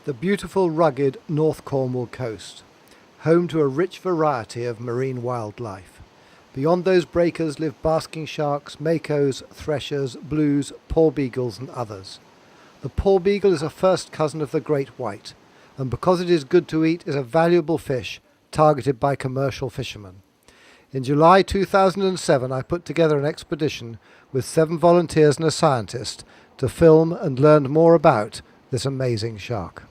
The beautiful rugged North Cornwall coast, home to a rich variety of marine wildlife. Beyond those breakers live basking sharks, makos, threshers, blues, porbeagles and others. The porbeagle is a first cousin of the great white, and because it is good to eat is a valuable fish targeted by commercial fishermen. In July 2007 I put together an expedition with 7 volunteers and a scientist to film and learn more about this amazing shark.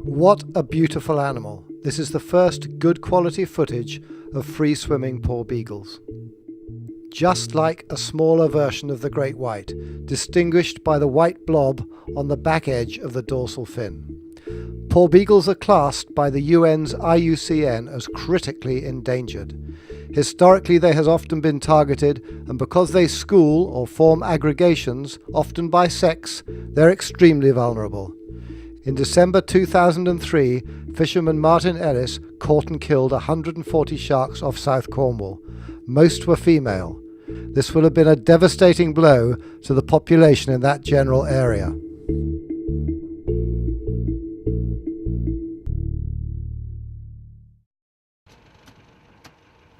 What a beautiful animal. This is the first good quality footage of free swimming porbeagles. Just like a smaller version of the great white, distinguished by the white blob on the back edge of the dorsal fin. Porbeagles are classed by the UN's IUCN as critically endangered. Historically they have often been targeted, and because they school or form aggregations, often by sex, they're extremely vulnerable. In December 2003, fisherman Martin Ellis caught and killed 140 sharks off South Cornwall. Most were female. This will have been a devastating blow to the population in that general area.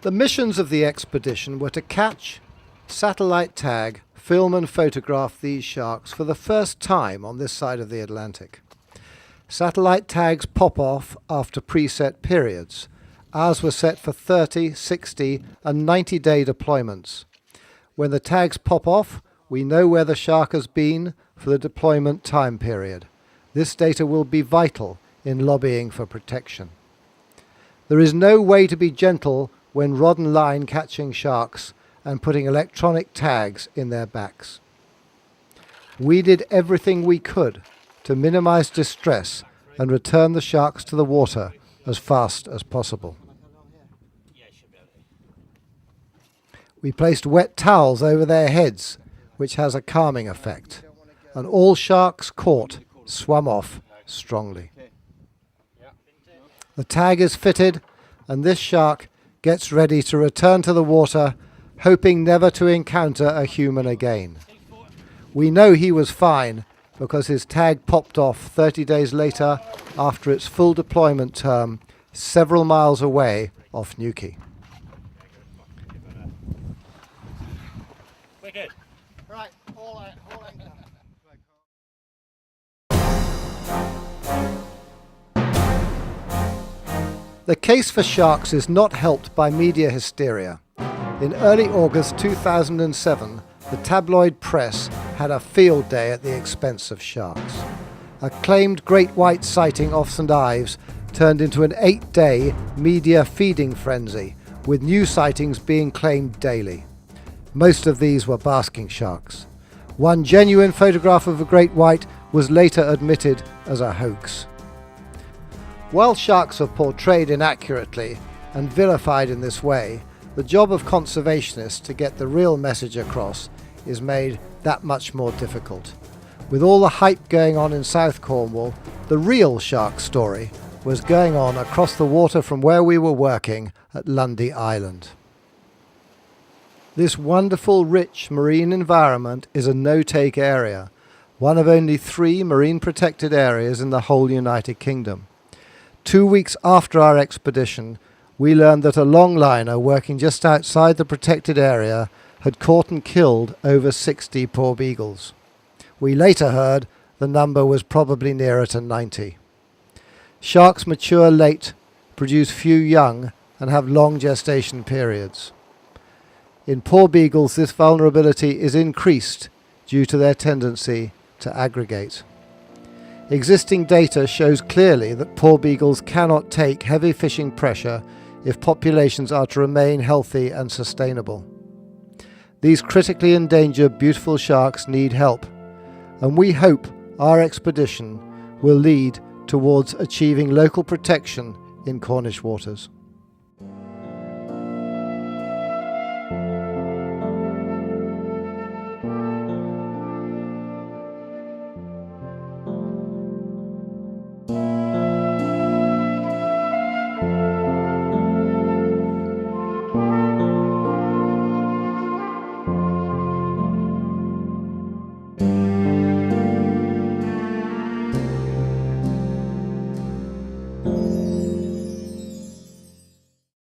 The missions of the expedition were to catch, satellite tag, film and photograph these sharks for the first time on this side of the Atlantic. Satellite tags pop off after preset periods. Ours were set for 30, 60 and 90-day deployments. When the tags pop off, we know where the shark has been for the deployment time period. This data will be vital in lobbying for protection. There is no way to be gentle when rod and line catching sharks and putting electronic tags in their backs. We did everything we could to minimize distress and return the sharks to the water as fast as possible. We placed wet towels over their heads, which has a calming effect, and all sharks caught swam off strongly. The tag is fitted, and this shark gets ready to return to the water, hoping never to encounter a human again. We know he was fine because his tag popped off 30 days later after its full deployment term several miles away off Newquay. Wicked. Right, all in. The case for sharks is not helped by media hysteria. In early August 2007, the tabloid press had a field day at the expense of sharks. A claimed great white sighting off St Ives turned into an 8-day media feeding frenzy, with new sightings being claimed daily. Most of these were basking sharks. One genuine photograph of a great white was later admitted as a hoax. While sharks are portrayed inaccurately and vilified in this way, the job of conservationists to get the real message across is made that much more difficult. With all the hype going on in South Cornwall, the real shark story was going on across the water from where we were working at Lundy Island. This wonderful, rich marine environment is a no-take area, one of only 3 marine protected areas in the whole United Kingdom. 2 weeks after our expedition, we learned that a longliner working just outside the protected area had caught and killed over 60 porbeagles. We later heard the number was probably nearer to 90. Sharks mature late, produce few young, and have long gestation periods. In porbeagles, this vulnerability is increased due to their tendency to aggregate. Existing data shows clearly that porbeagles cannot take heavy fishing pressure if populations are to remain healthy and sustainable. These critically endangered beautiful sharks need help, and we hope our expedition will lead towards achieving local protection in Cornish waters.